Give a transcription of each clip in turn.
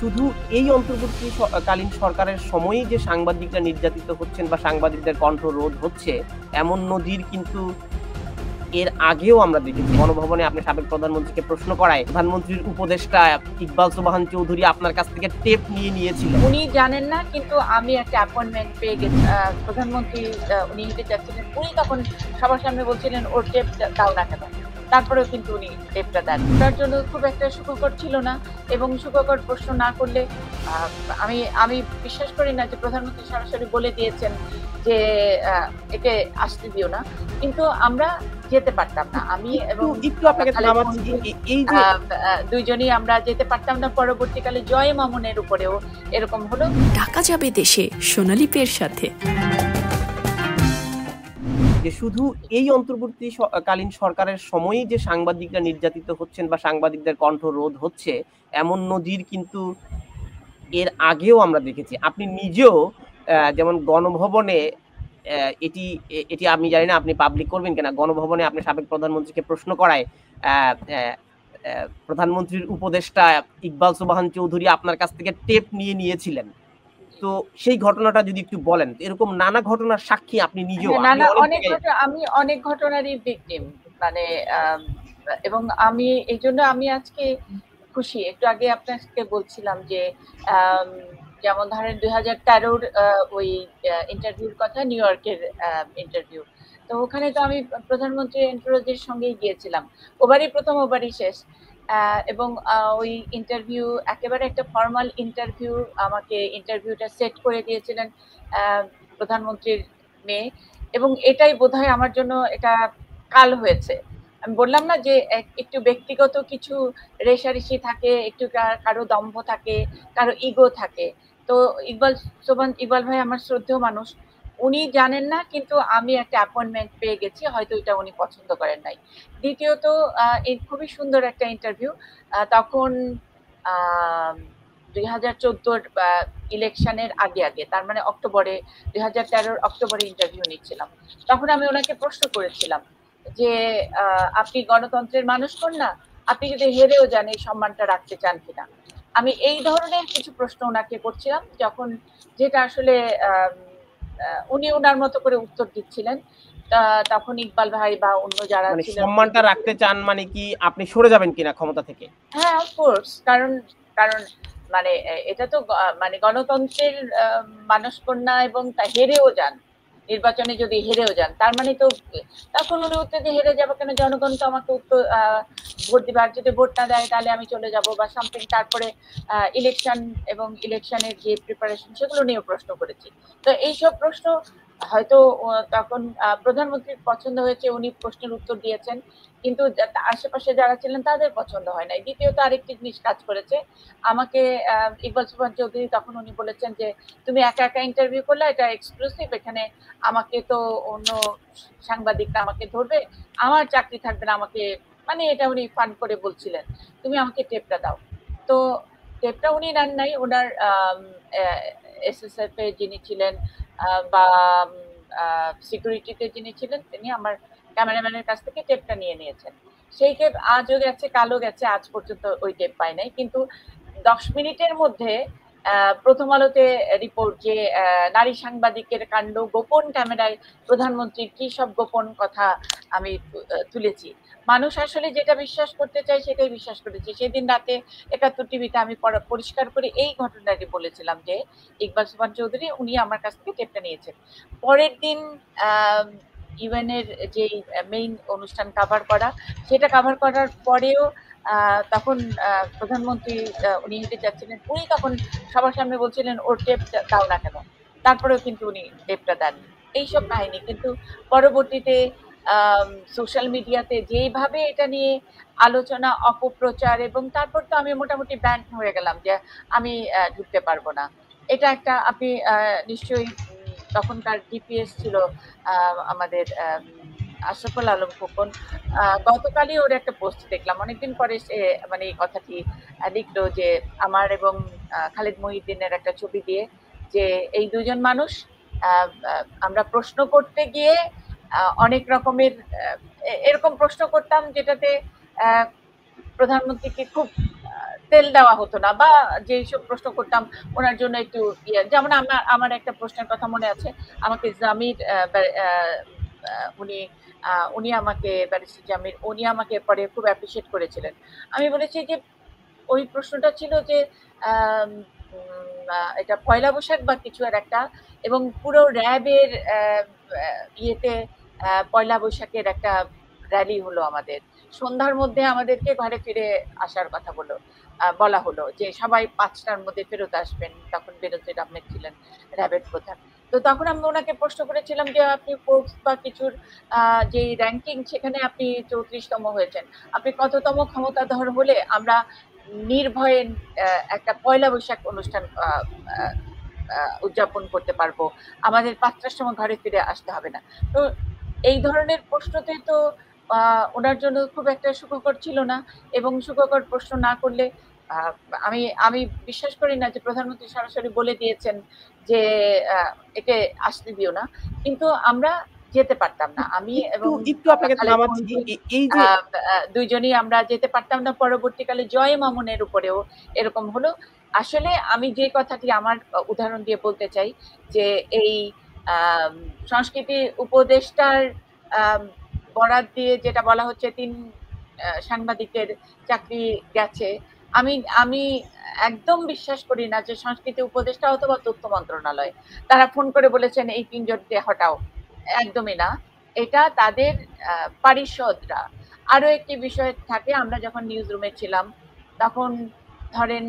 শুধু এই অন্তর্বর্তীকালীন সরকারের সময়ই যে সাংবাদিকরা নির্যাতিত হচ্ছেন বা সাংবাদিকদের কণ্ঠরোধ হচ্ছে, এমন নজির কিন্তু এর আগেও আমরা দেখেছি। গণভবনে আপনি সাবেক প্রধানমন্ত্রীকে প্রশ্ন করায় প্রধানমন্ত্রীর উপদেষ্টা ইকবাল সোবহান চৌধুরী আপনার কাছ থেকে টেপ নিয়েছিলেন। উনি জানেন না, কিন্তু আমি একটা অ্যাপয়েন্টমেন্ট পেয়ে গেছি। প্রধানমন্ত্রী উনি নিতে চাচ্ছিলেন, উনি তখন সবার সামনে বলছিলেন ওর টেপ দাও না কেন। তারপরেও কিন্তু উনি টেপটা দেন। তার জন্য খুব একটা সুখকর ছিল না, এবং সুখকর প্রশ্ন না করলে আমি বিশ্বাস করি না যে প্রধানমন্ত্রী সরাসরি বলে দিয়েছেন যে একে আসতে দিও না, কিন্তু আমরা যেতে পারতাম না। আমি এবং একটু আপনাকে থামাচ্ছি। এই যে দুইজনই আমরা যেতে পারতাম না। পরবর্তীকালে জয় মামুনের উপরেও এরকম হলো। ঢাকা যাবে দেশে সোনালী পের সাথে। যে শুধু এই অন্তর্বর্তীকালীন সরকারের সময়ই যে সাংবাদিকরা নির্যাতিত হচ্ছেন বা সাংবাদিকদের কণ্ঠরোধ হচ্ছে, এমন নজির কিন্তু এর আগেও আমরা দেখেছি। আপনি নিজেও যেমন গণভবনে এটি আমি জানি না আপনি পাবলিক করবেন কিনা। গণভবনে আপনি সাবেক প্রধানমন্ত্রীকে প্রশ্ন করায় প্রধানমন্ত্রীর উপদেষ্টা ইকবাল সোবহান চৌধুরী আপনার কাছ থেকে টেপ নিয়েছিলেন। তো সেই ঘটনাটা যদি একটু বলেন। এরকম নানা ঘটনার সাক্ষী আপনি নিজেও। আমি অনেক ঘটনারই ভিকটিম, মানে এবং আমি এই জন্য আমি আজকে খুশি। একটু আগে আপনাকে বলছিলাম যে যেমন ধরেন 2013 ওই ইন্টারভিউর কথা, নিউ ইয়র্কের ইন্টারভিউ। তো ওখানে তো আমি প্রধানমন্ত্রী এন্টোরাজের সঙ্গেই গিয়েছিলাম। ওবারই প্রথম, ওবারই শেষ। এবং ওই ইন্টারভিউ একেবারে একটা ফর্মাল ইন্টারভিউ। আমাকে ইন্টারভিউটা সেট করে দিয়েছিলেন প্রধানমন্ত্রীর মেয়ে, এবং এটাই বোধহয় আমার জন্য এটা কাল হয়েছে। আমি বললাম না যে একটু ব্যক্তিগত কিছু রেষারেষি থাকে, একটু কারো দম্ভ থাকে, কারো ইগো থাকে। তো ইকবাল ভাই আমার শ্রদ্ধেয় মানুষ, উনি জানেন না, কিন্তু আমি একটা অ্যাপয়েন্টমেন্ট পেয়ে গেছি, হয়তো এটা উনি পছন্দ করেন নাই। দ্বিতীয়ত খুবই সুন্দর একটা ইন্টারভিউ। তখন 2014 ইলেকশনের আগে, তার মানে অক্টোবরে, 2013 অক্টোবরে ইন্টারভিউ নিচ্ছিলাম। তখন আমি ওনাকে প্রশ্ন করেছিলাম যে আপনি গণতন্ত্রের মানুষ কোন না, আপনি যদি হেরেও যান এই সম্মানটা রাখতে চান কিনা। আমি এই ধরনের কিছু প্রশ্ন ওনাকে করছিলাম, যখন যেটা আসলে উনি ওনার মতো করে উত্তর দিচ্ছিলেন। তখন ইকবাল ভাই বা অন্য যারা ছিলেন, সম্মানটা রাখতে চান মানে কি আপনি সরে যাবেন কিনা ক্ষমতা থেকে? হ্যাঁ, অফকোর্স। কারণ মানে এটা তো মানে গণতন্ত্রের মানুষ কন্যা, এবং তা হেরেও যান, নির্বাচনে যদি হেরেও যান, তার মানে তো তখন উনি উত্তর দিয়ে হেরে যাবো কেন, জনগণ তো আমাকে ভোট দিবে, আর যদি ভোট না দেয় তাহলে আমি চলে যাব বা সামথিং। তারপরে ইলেকশন এবং ইলেকশনের যে প্রিপারেশন, সেগুলো নিয়েও প্রশ্ন করেছি। তো এইসব প্রশ্ন হয়তো তখন প্রধানমন্ত্রীর পছন্দ হয়েছে, উনি প্রশ্নের উত্তর দিয়েছেন, কিন্তু আশেপাশে যারা ছিলেন তাদের পছন্দ হয় নাই। দ্বিতীয়ত আরেকটি জিনিস কাজ করেছে, আমাকে ইকবাল সোবহান চৌধুরী তখন উনি বলেছেন যে তুমি একা একা ইন্টারভিউ করলে, এটা এক্সক্লুসিভ, এখানে আমাকে তো অন্য সাংবাদিকরা আমাকে ধরবে, আমার চাকরি থাকবে না, আমাকে, মানে এটা উনি ফান করে বলছিলেন, তুমি আমাকে টেপটা দাও। তো টেপটা উনি নেন নাই, ওনার এসএসএফ এ যিনি ছিলেন বা সিকিউরিটিতে যিনি ছিলেন, তিনি আমার ক্যামেরাম্যানের কাছ থেকে টেপটা নিয়েছেন। সেই টেপ আজও গেছে, কালও গেছে, আজ পর্যন্ত ওই টেপ পাই নাই। কিন্তু 10 মিনিটের মধ্যে প্রথম আলোতে রিপোর্ট যে নারী সাংবাদিকের কাণ্ড, গোপন ক্যামেরায় প্রধানমন্ত্রীর কি সব গোপন কথা আমি তুলেছি। মানুষ আসলে যেটা বিশ্বাস করতে চায় সেটাই বিশ্বাস করেছে। সেদিন রাতে 71 টিভিতে আমি পরিষ্কার করে এই ঘটনাটি বলেছিলাম যে ইকবাল সোবহান চৌধুরী উনি আমার কাছ থেকে টেপটা নিয়েছেন। পরের দিন ইউএনের যে মেইন অনুষ্ঠান কাভার করা, সেটা কাভার করার পরেও তখন প্রধানমন্ত্রী উনি হেঁটে যাচ্ছিলেন, উনি তখন সবার সামনে বলছিলেন ওর টেপ দাও না কেন। তারপরেও কিন্তু উনি টেপটা দেন। এইসব কাহিনী কিন্তু পরবর্তীতে সোশ্যাল মিডিয়াতে যেভাবে এটা নিয়ে আলোচনা, অপপ্রচার, এবং তারপর তো আমি মোটামুটি ব্যান হয়ে গেলাম যে আমি ঢুকতে পারবো না। এটা একটা, আপনি নিশ্চয়ই তখনকার ডিপিএস ছিল আমাদের আশরাফুল আলম খোকন, গতকালই ওর একটা পোস্ট দেখলাম, অনেকদিন পরে সে মানে এই কথাটি লিখলো যে আমার এবং খালিদ মহিউদ্দিনের একটা ছবি দিয়ে, যে এই দুজন মানুষ আমরা প্রশ্ন করতে গিয়ে অনেক রকমের এরকম প্রশ্ন করতাম যেটাতে প্রধানমন্ত্রীকে খুব তেল দেওয়া হতো না, বা যেসব প্রশ্ন করতাম ওনার জন্য একটু যেমন আমার একটা প্রশ্নের কথা মনে আছে, আমাকে জামির উনি উনি আমাকে ব্যারিস্টার জামির উনি আমাকে পরে খুব অ্যাপ্রিসিয়েট করেছিলেন। আমি বলেছি যে ওই প্রশ্নটা ছিল যে এটা পয়লা বৈশাখ বা কিছু একটা, এবং পুরো র্যাবের ইয়েতে পয়লা বৈশাখের একটা র্যালি হলো আমাদের, সন্ধ্যার মধ্যে আমাদেরকে ঘরে ফিরে আসার কথা বলা হলো যে সবাই 5টার মধ্যে ফেরত আসবেন। তখন বেনজির আহমেদ ছিলেন র্যাবের প্রধান। তো তখন আমি ওনাকে প্রশ্ন করেছিলাম যে আপনি ফোর্বস বা কিছুর যে র্যাঙ্কিং সেখানে আপনি 34তম হয়েছেন, আপনি কততম ক্ষমতাধর হলে আমরা নির্ভয়ে একটা পয়লা বৈশাখ অনুষ্ঠান উদযাপন করতে পারবো, আমাদের 5টার সময় ঘরে ফিরে আসতে হবে না। তো এই ধরনের প্রশ্নতে তো ওনার জন্য খুব একটা সুখকর ছিল না, এবং সুখকর প্রশ্ন না করলে আমি আমি বিশ্বাস করি না যে প্রধানমন্ত্রী সরাসরি বলে দিয়েছেন যে একে আসতে দিও না, কিন্তু আমরা যেতে পারতাম না। আমি এবং একটু আপনাকে থামাচ্ছি, এই যে দুইজনই আমরা যেতে পারতাম না। পরবর্তীকালে জয় মামুনের উপরেও এরকম হলো। আসলে আমি যে কথাটি আমার উদাহরণ দিয়ে বলতে চাই যে এই সংস্কৃতি উপদেষ্টার বরাত দিয়ে যেটা বলা হচ্ছে 3 সাংবাদিকের চাকরি গেছে, আমি একদম বিশ্বাস করি না যে সংস্কৃতি উপদেষ্টা অথবা তথ্য মন্ত্রণালয় তারা ফোন করে বলেছেন এই 3 জনকে হটাও, একদমই না। এটা তাদের পারিষদরা। আরো একটি বিষয় থাকে, আমরা যখন নিউজ রুমে ছিলাম তখন ধরেন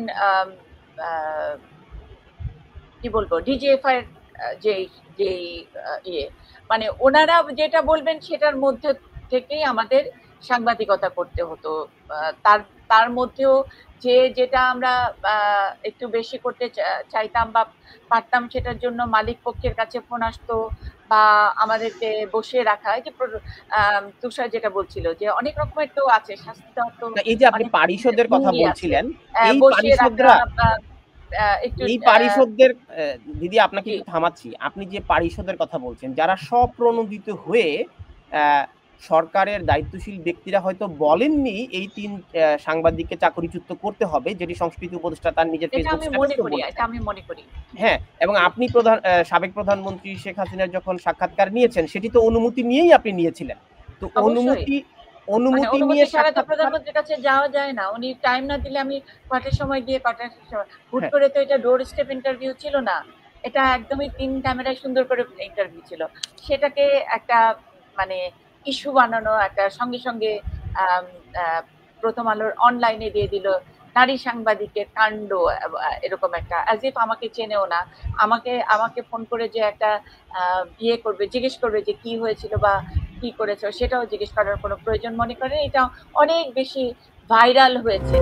কি বলবো ডিজিএফআই এর যে ইয়ে, মানে ওনারা যেটা বলবেন সেটার মধ্যে থেকেই আমাদের সাংবাদিকতা করতে হতো। তার তার মধ্যেও যেটা আমরা একটু বেশি করতে চাইতাম বা পারতাম, সেটার জন্য মালিক পক্ষের কাছে ফোন আসতো বা আমাদেরকে বসিয়ে রাখা। এই যে তুষার যেটা বলছিল যে অনেক রকমের তো আছে শাস্তি দেওয়া, তো এই যে আপনি পারিষদের কথা বলছিলেন, এই বসিয়ে রাখা এই পারিষদদের দিদি আপনাকে একটু থামাচ্ছি, আপনি যে পারিষদের কথা বলছেন যারা স্বপ্রণোদিত হয়ে সরকারের দায়িত্বশীল ব্যক্তিরা হয়তো বলেননি এই 3 সাংবাদিককে চাকরিচ্যুত করতে হবে, যেটি সংস্কৃতি উপদেষ্টা তার নিজের ফেসবুক স্ট্যাটাসে বলেছেন। আমি মনে করি হ্যাঁ, এবং আপনি সাবেক প্রধানমন্ত্রী শেখ হাসিনার যখন সাক্ষাৎকার নিয়েছেন সেটি তো অনুমতি নিয়েই আপনি নিয়েছিলেন। তো অনুমতি নিয়ে ছাড়া তো প্রধানমন্ত্রীর কাছে যাওয়া যায় না। উনি টাইম না দিলে আমি কটার সময় গিয়ে কটার সময় হুট করে তো এটা ডোর স্টেপ ইন্টারভিউ ছিল না, এটা একদমই 3 ক্যামেরায় সুন্দর করে ইন্টারভিউ ছিল। সেটাকে একটা মানে ইস্যু বানানো, একটা সঙ্গে সঙ্গে প্রথম আলোর অনলাইনে দিয়ে দিল নারী সাংবাদিকের কাণ্ড, এরকম একটা অ্যাজ ইফ আমাকে চেনেও না, আমাকে ফোন করে যে একটা জিজ্ঞেস করবে যে কি হয়েছিল বা কি করেছো সেটাও জিজ্ঞেস করার কোনো প্রয়োজন মনে করেন। এটা অনেক বেশি ভাইরাল হয়েছে।